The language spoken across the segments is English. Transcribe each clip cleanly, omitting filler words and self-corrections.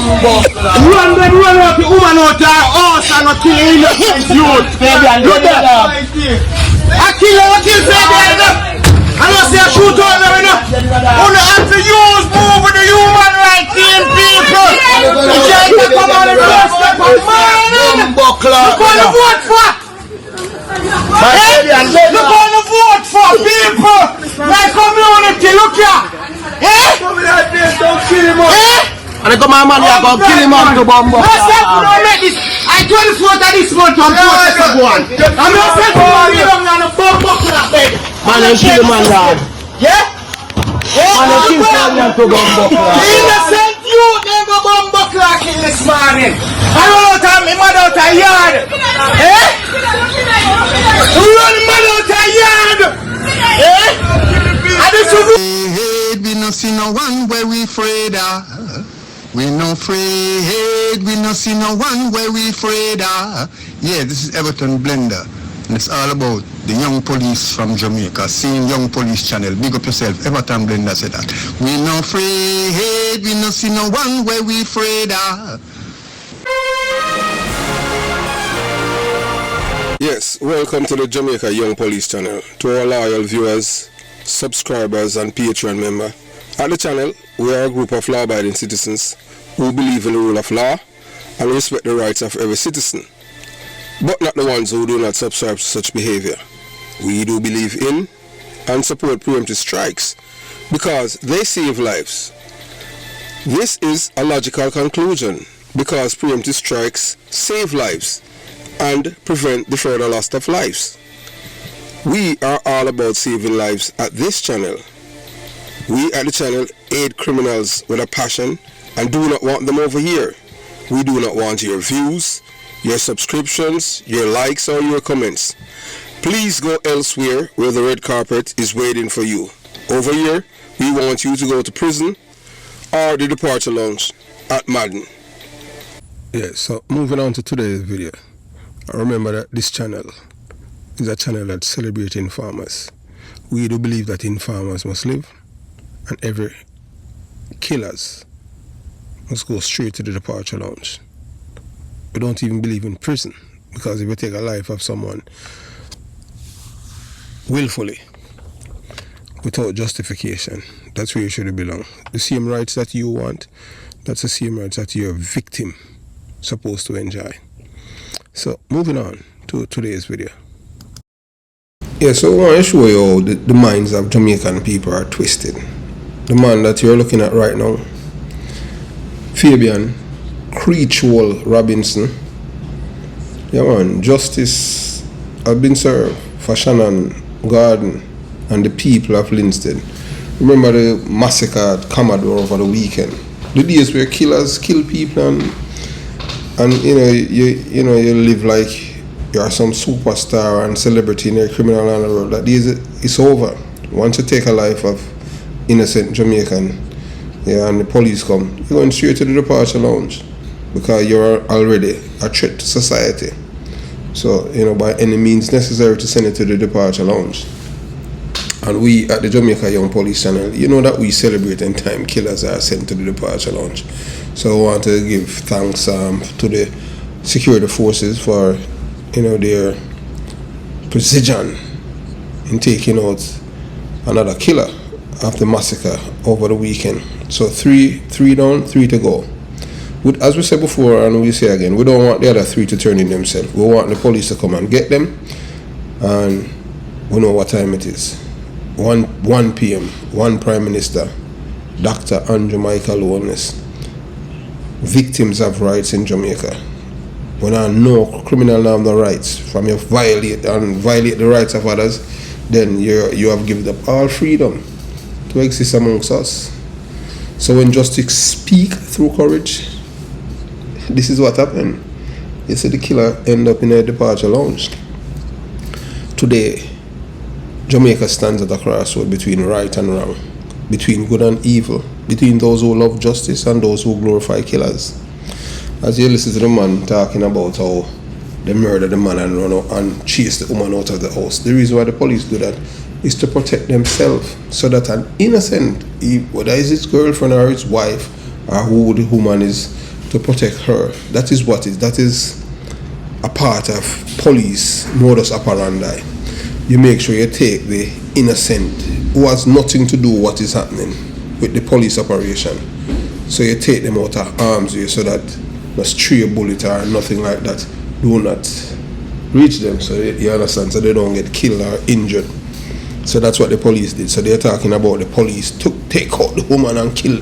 Run up the woman out of her house and not kill innocent youth. Look at that. I kill Fabian. I don't say I shoot all them enough. Only have to use move with the human rights in people. The judge that come on the first step of mine. Look on the vote for. Look on the vote for people. My community, look here. Don't kill him up. And I got my money, I'm going to kill him up to bomb up. I 24th of this month on 4th of one. I'm not saying to you on a bomb up to that bed. Man, I kill him on that. Yeah? Man, I kill him to bomb up. Innocent youth, they go bomb up like in this morning. I don't know my mother out of yard. Eh? Run mother out of yard. Eh? We no see no one where we afraid of. We no afraid, we no see no one where we afraid of. Yeah, this is Everton Blender. And it's all about the young police from Jamaica, seeing Young Police Channel. Big up yourself, Everton Blender said that. We no afraid, we no see no one where we afraid of. Yes, welcome to the Jamaica Young Police Channel. To all loyal viewers, subscribers and Patreon members. At the channel, we are a group of law-abiding citizens who believe in the rule of law and respect the rights of every citizen, but not the ones who do not subscribe to such behavior. We do believe in and support preemptive strikes because they save lives. This is a logical conclusion because preemptive strikes save lives and prevent the further loss of lives. We are all about saving lives at this channel. We at the channel aid criminals with a passion and do not want them over here. We do not want your views, your subscriptions, your likes or your comments. Please go elsewhere where the red carpet is waiting for you. Over here, we want you to go to prison or the departure lounge at Madden. Yeah, so moving on to today's video. Remember that this channel is a channel that celebrates informers. We do believe that informers must live and every killers must go straight to the departure lounge. We don't even believe in prison because if you take a life of someone willfully without justification, that's where you should belong. The same rights that you want, that's the same rights that your victim supposed to enjoy. So moving on to today's video. Yeah, so I want to show you how the minds of Jamaican people are twisted. The man that you're looking at right now, Fabian CREECH Robinson. Yeah man, justice has been served for Shannon Garden and the people of Linstead. Remember the massacre at Commodore over the weekend? The days where killers kill people and you live like you're some superstar and celebrity in a criminal on the road. That days it's over. Once you take a life of innocent Jamaican, yeah, and the police come, you're going straight to the departure lounge because you're already a threat to society. So, by any means necessary to send it to the departure lounge. And we at the Jamaica Young Police Channel, that we celebrate in time killers are sent to the departure lounge. So I want to give thanks to the security forces for, their precision in taking out another killer of the massacre over the weekend. So three down, 3 to go. As we said before and we say again, we don't want the other 3 to turn in themselves. We want the police to come and get them, and we know what time it is. 1 p.m. One Prime Minister, Dr. Andrew Michael Owens. Victims have rights in Jamaica. When I know criminal have no rights, from you violate the rights of others, then you have given up all freedom to exist amongst us. So when justice speak through courage, this is what happened. You see the killer end up in a departure lounge. Today, Jamaica stands at a crossroad between right and wrong, between good and evil, between those who love justice and those who glorify killers. As you listen to the man talking about how they murdered the man and run out and chase the woman out of the house, the reason why the police do that is to protect themselves, so that an innocent, whether it's his girlfriend or his wife or who the woman is to protect her. That is what is. That is a part of police modus operandi. You make sure you take the innocent who has nothing to do with what is happening with the police operation. So you take them out of harm's way so that no stray bullet or nothing like that do not reach them. So you understand, so they don't get killed or injured. So that's what the police did. So they're talking about the police take out the woman and kill.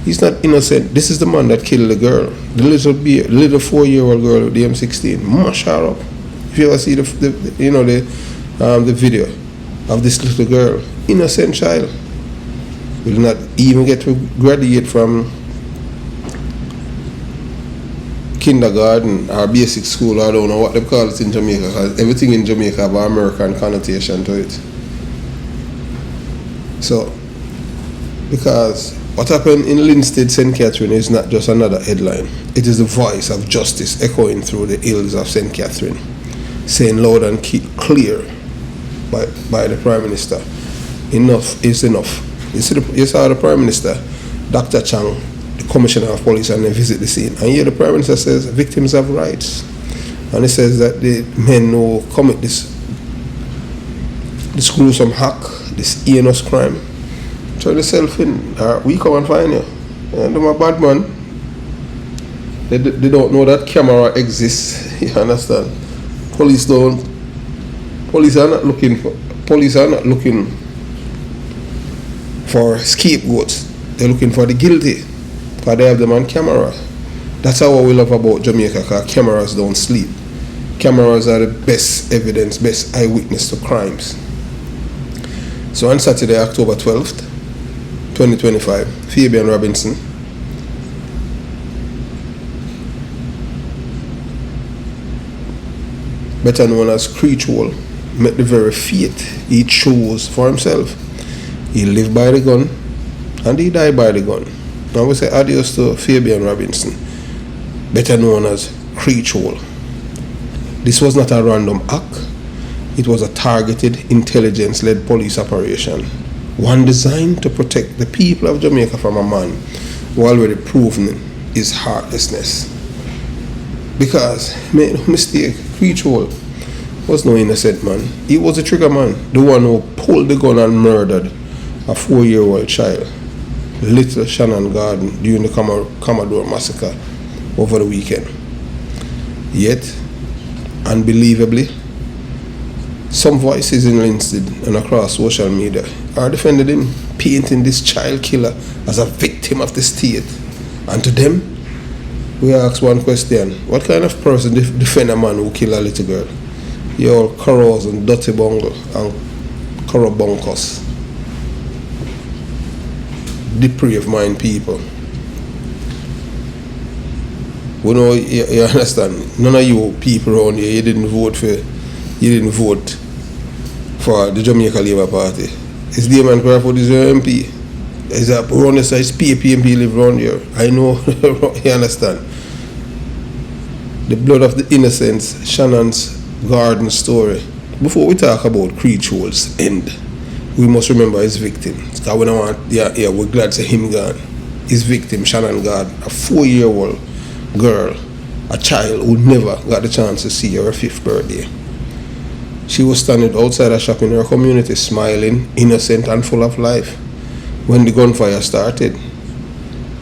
He's not innocent. This is the man that killed the girl, the little 4-year-old girl with the M16. Mash her up. If you ever see the video of this little girl, innocent child, will not even get to graduate from kindergarten or basic school. I don't know what they call it in Jamaica, because everything in Jamaica have an American connotation to it. So, because what happened in Linstead, St. Catherine is not just another headline. It is the voice of justice echoing through the hills of St. Catherine, saying loud and clear by the Prime Minister, enough is enough. You saw the Prime Minister, Dr. Chang, the Commissioner of Police, and they visit the scene. And here the Prime Minister says victims have rights. And he says that the men who commit this gruesome act, this heinous crime, turn yourself in, we come and find you. And they're a bad man. They don't know that camera exists. You understand? Police are not looking for scapegoats. They're looking for the guilty, because they have them on camera. That's how we love about Jamaica, because cameras don't sleep. Cameras are the best evidence, best eyewitness to crimes. So on Saturday, October 12th, 2025, Fabian Robinson, better known as CREECH, met the very fate he chose for himself. He lived by the gun and he died by the gun. Now we say adios to Fabian Robinson, better known as CREECH. This was not a random act. It was a targeted, intelligence-led police operation, one designed to protect the people of Jamaica from a man who already proven his heartlessness. Because, make no mistake, CREECH was no innocent man. He was a trigger man, the one who pulled the gun and murdered a 4-year-old child, little Shannon Garden, during the Commodore massacre over the weekend. Yet, unbelievably, some voices in Linstead and across social media are defending him, painting this child killer as a victim of the state. And to them, we ask one question: what kind of person defend a man who kill a little girl? You all corrupt and dirty bungle and corrupt bunkers, depraved mind people. We know, you understand, none of you people around here, you didn't vote for the Jamaica Labour Party. It's the man Crawford is your MP. Is a around the size PMP live around here. I know, you understand. The blood of the innocents, Shannon's Garden story. Before we talk about CREECH's end, we must remember his victim. Because we don't want, we're glad to him gone. His victim, Shannon Garden, a 4-year-old girl, a child who never got the chance to see her 5th birthday. She was standing outside a shop in her community, smiling, innocent and full of life, when the gunfire started.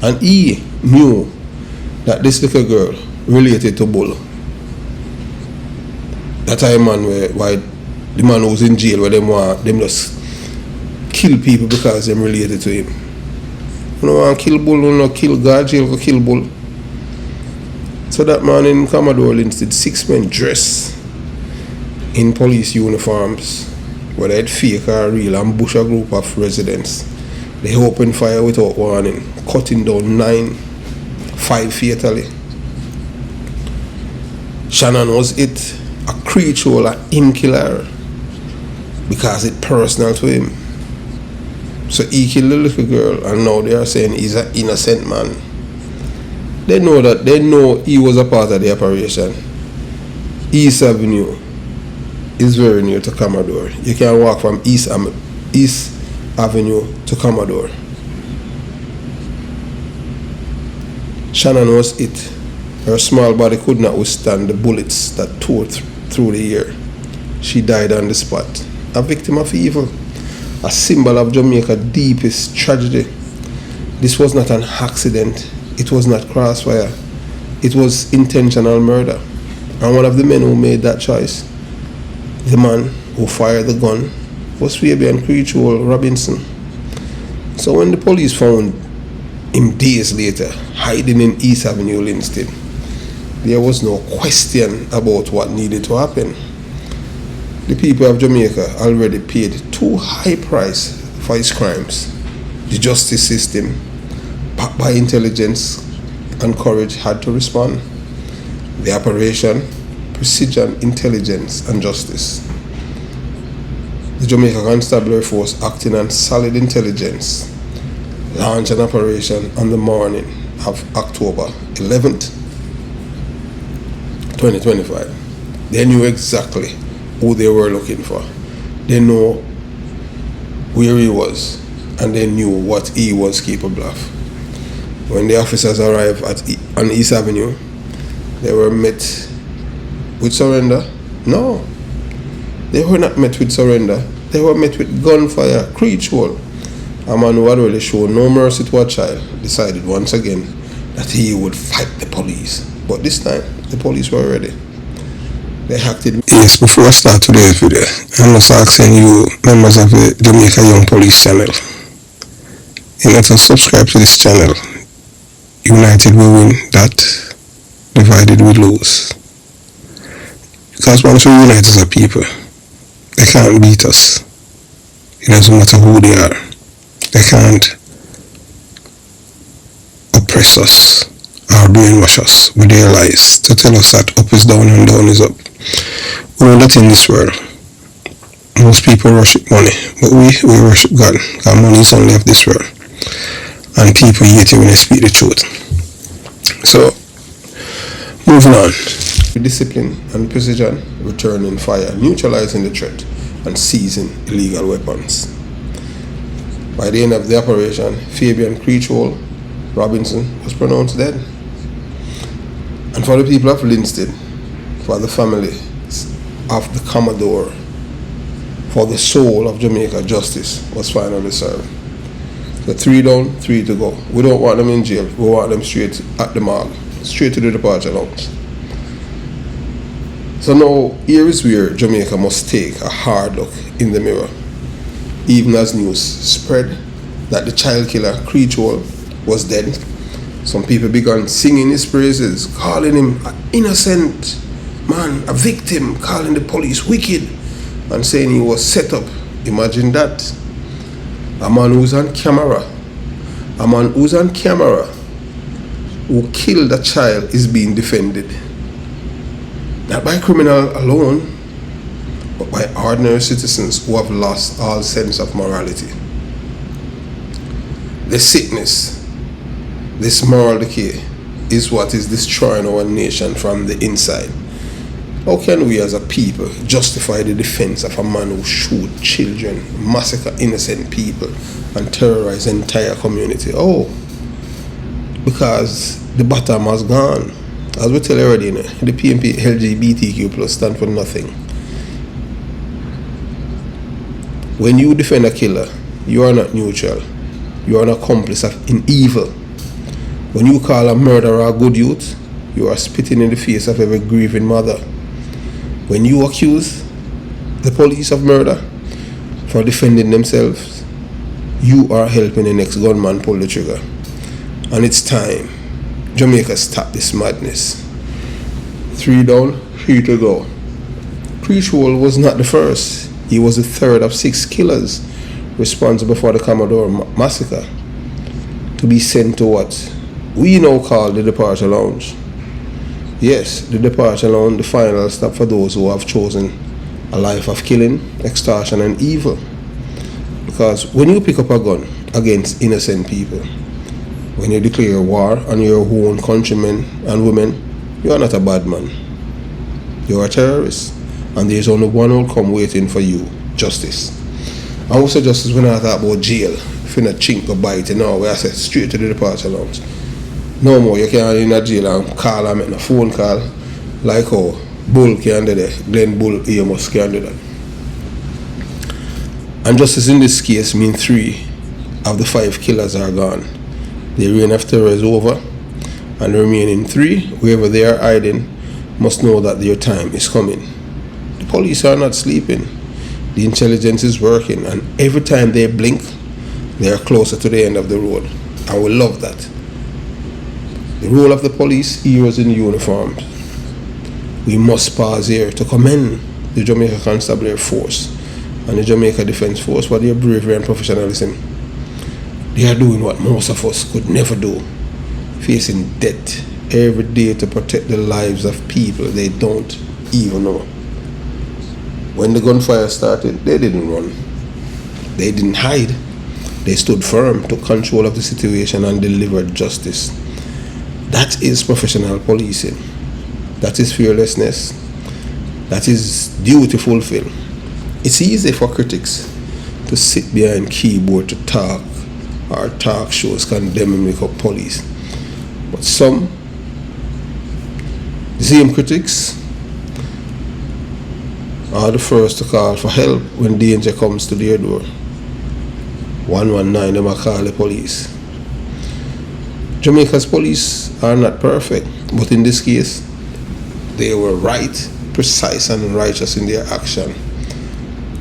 And he knew that this little girl related to Bull. That time man why the man who was in jail, where them just kill people because them related to him. You know, want kill Bull, you know, kill God, jail for kill Bull. So that man in Commodore Linstead, 6 men dressed in police uniforms, whether it's fake or real, ambush a group of residents. They opened fire without warning, cutting down 9, 5 fatally. Shannon was it, a CREECH a him killer, because it's personal to him. So he killed the little girl, and now they are saying he's an innocent man. They know he was a part of the operation. East Avenue is very near to Commodore. You can walk from East Avenue to Commodore. Shannon was hit. Her small body could not withstand the bullets that tore through the air. She died on the spot. A victim of evil. A symbol of Jamaica's deepest tragedy. This was not an accident. It was not crossfire. It was intentional murder. And one of the men who made that choice, the man who fired the gun, was Fabian CREECH Robinson. So when the police found him days later hiding in East Avenue, Linstead, there was no question about what needed to happen. The people of Jamaica already paid too high price for his crimes. The justice system, backed by intelligence and courage, had to respond. The operation, precision, intelligence, and justice. The Jamaica Constabulary Force, acting on solid intelligence, launched an operation on the morning of October 11th, 2025. They knew exactly who they were looking for. They know where he was, and they knew what he was capable of. When the officers arrived on East Avenue, they were met with surrender? No, they were not met with surrender. They were met with gunfire. CREECH, a man who had really shown no mercy to a child, decided once again that he would fight the police. But this time, the police were ready. They acted. Yes, before I start today's video, I must ask you, members of the Jamaica Young Police channel, you need to subscribe to this channel. United we win, that divided we lose. Because once we unite as a people, they can't beat us. It doesn't matter who they are. They can't oppress us or brainwash us with their lies to tell us that up is down and down is up. We know that in this world, most people worship money, but we worship God. Because money is only of this world. And people hate you when they speak the truth. So, moving on. Discipline and precision, returning fire, neutralizing the threat, and seizing illegal weapons. By the end of the operation, Fabian CREECH Robinson was pronounced dead. And for the people of Linstead, for the family of the Commodore, for the soul of Jamaica, justice was finally served. So 3 down, 3 to go. We don't want them in jail. We want them straight at the morgue, straight to the departure lounge. So now, here is where Jamaica must take a hard look in the mirror. Even as news spread that the child killer, CREECH, was dead, some people began singing his praises, calling him an innocent man, a victim, calling the police wicked, and saying he was set up. Imagine that. A man who's on camera, who killed a child, is being defended. Not by criminal alone, but by ordinary citizens who have lost all sense of morality. The sickness, this moral decay, is what is destroying our nation from the inside. How can we as a people justify the defense of a man who shoot children, massacre innocent people, and terrorize the entire community? Oh, because the bottom has gone. As we tell you already, the PMP LGBTQ plus stand for nothing. When you defend a killer, you are not neutral. You are an accomplice in evil. When you call a murderer a good youth, you are spitting in the face of every grieving mother. When you accuse the police of murder for defending themselves, you are helping the next gunman pull the trigger. And it's time Jamaica stop this madness. 3 down, 3 to go. CREECH was not the first. He was the third of 6 killers responsible for the Commodore massacre to be sent to what we now call the departure lounge. Yes, the departure lounge, the final stop for those who have chosen a life of killing, extortion, and evil. Because when you pick up a gun against innocent people, when you declare war on your own countrymen and women, you are not a bad man. You are a terrorist. And there is only one outcome waiting for you: justice. And also justice, when I talk about jail, if you're not chink or bite, we I say straight to the departure lounge. No more, you can't in a jail and call and make a phone call like how Bull can do that. Glenn Bull Amos can do that. And justice in this case means 3 of the 5 killers are gone. The reign of terror is over, and the remaining 3, wherever they are hiding, must know that their time is coming. The police are not sleeping. The intelligence is working, and every time they blink, they are closer to the end of the road. And we love that. The role of the police, heroes in uniforms. We must pause here to commend the Jamaica Constabulary Force and the Jamaica Defence Force for their bravery and professionalism. They are doing what most of us could never do, facing death every day to protect the lives of people they don't even know. When the gunfire started, they didn't run. They didn't hide. They stood firm, took control of the situation, and delivered justice. That is professional policing. That is fearlessness. That is duty fulfilled. It's easy for critics to sit behind keyboard to talk or talk shows condemning make up police. But some, the same critics, are the first to call for help when danger comes to their door. 119, them a call the police. Jamaica's police are not perfect, but in this case, they were right, precise, and righteous in their action.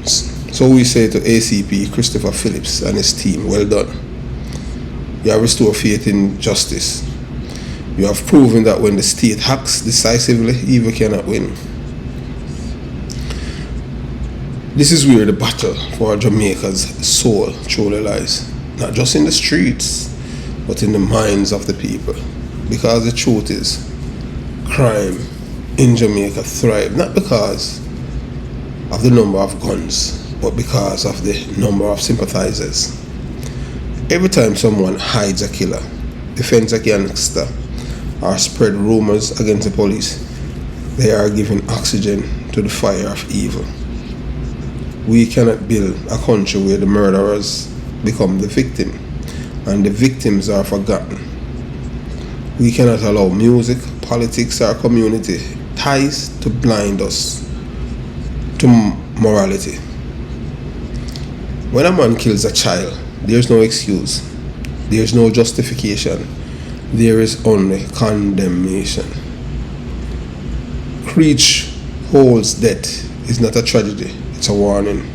So we say to ACP Christopher Phillips and his team, well done. You have restored faith in justice. You have proven that when the state acts decisively, evil cannot win. This is where the battle for Jamaica's soul truly lies. Not just in the streets, but in the minds of the people. Because the truth is, crime in Jamaica thrives not because of the number of guns, but because of the number of sympathizers. Every time someone hides a killer, defends a gangster, or spread rumors against the police, they are giving oxygen to the fire of evil. We cannot build a country where the murderers become the victim and the victims are forgotten. We cannot allow music, politics, or community ties to blind us to morality. When a man kills a child, there's no excuse, there's no justification, there is only condemnation. CREECH holds death is not a tragedy, it's a warning.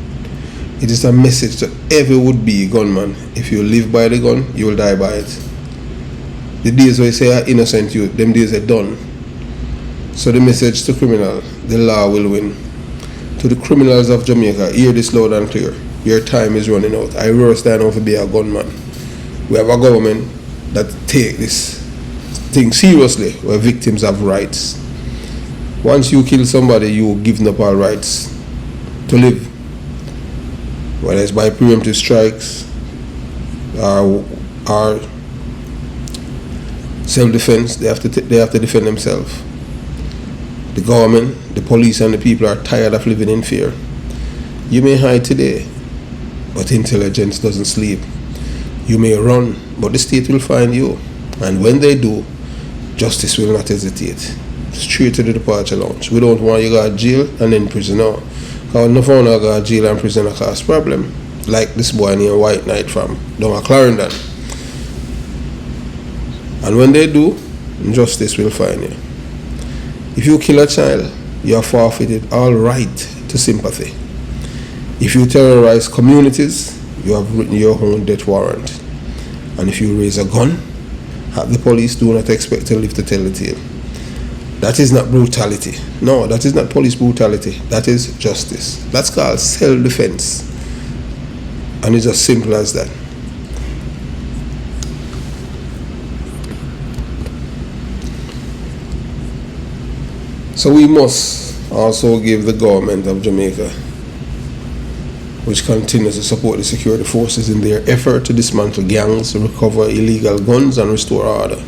It is a message to every would-be gunman. If you live by the gun, you will die by it. The days where you say are innocent youth, them days are done. So the message to criminal, the law will win. To the criminals of Jamaica, hear this loud and clear. Your time is running out. I will stand over to be a gunman. We have a government that take this thing seriously, where victims have rights. Once you kill somebody, you give up all rights to live. Whether it's by preemptive strikes or self-defense, they have to defend themselves. The government, the police, and the people are tired of living in fear. You may hide today, but intelligence doesn't sleep. You may run, but the state will find you. And when they do, justice will not hesitate. Straight to the departure lounge. We don't want you to go to jail and then prison now. Because no one go to jail and prison a cause problem. Like this boy named White Knight from down at Clarendon. And when they do, justice will find you. If you kill a child, you have forfeited all right to sympathy. If you terrorize communities, you have written your own death warrant. And if you raise a gun at the police, do not expect to live to tell the tale. That is not brutality. No, that is not police brutality. That is justice. That's called self-defense. And it's as simple as that. So we must also give the government of Jamaica, which continues to support the security forces in their effort to dismantle gangs, recover illegal guns, and restore order.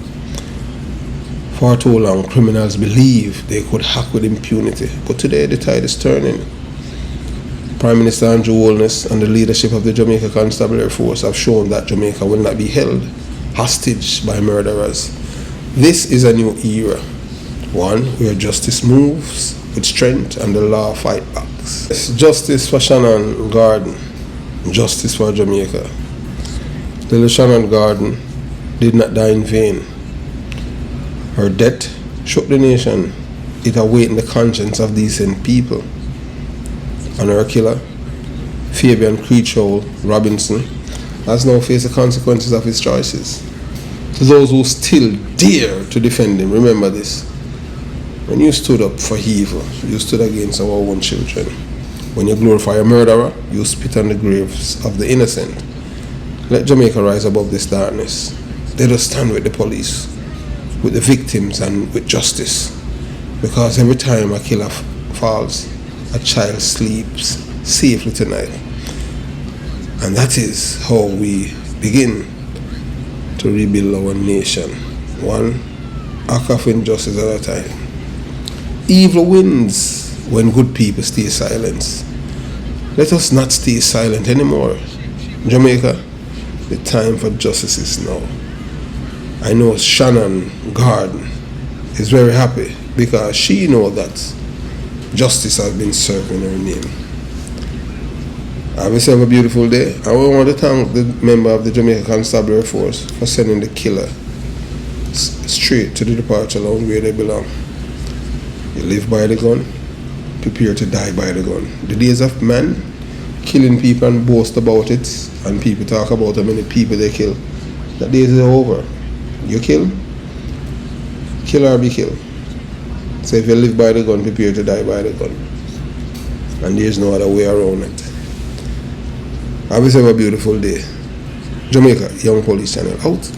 For too long, criminals believed they could hack with impunity, but today the tide is turning. Prime Minister Andrew Holness and the leadership of the Jamaica Constabulary Force have shown that Jamaica will not be held hostage by murderers, This is a new era, one where justice moves with strength and the law fight back. Justice for Shannon Garden, justice for Jamaica. Little Shannon Garden did not die in vain. Her death shook the nation. It awakened the conscience of decent people. And her killer, Fabian CREECH Robinson, has now faced the consequences of his choices. To those who still dare to defend him, remember this. When you stood up for evil, you stood against our own children. When you glorify a murderer, you spit on the graves of the innocent. Let Jamaica rise above this darkness. Let us stand with the police, with the victims, and with justice. Because every time a killer falls, a child sleeps safely tonight. And that is how we begin to rebuild our nation, one act of injustice at a time. Evil wins when good people stay silent. Let us not stay silent anymore. Jamaica, the time for justice is now. I know Shannon Garden is very happy because she knows that justice has been served in her name. Have yourself a beautiful day. I want to thank the member of the Jamaica Constabulary Force for sending the killer straight to the departure lounge where they belong. You live by the gun, prepare to die by the gun. The days of man killing people and boast about it, and people talk about how many people they kill, that days are over. You kill or be killed. So if you live by the gun, prepare to die by the gun. And there's no other way around it. Have yourself a beautiful day. Jamaica Young Police Channel out.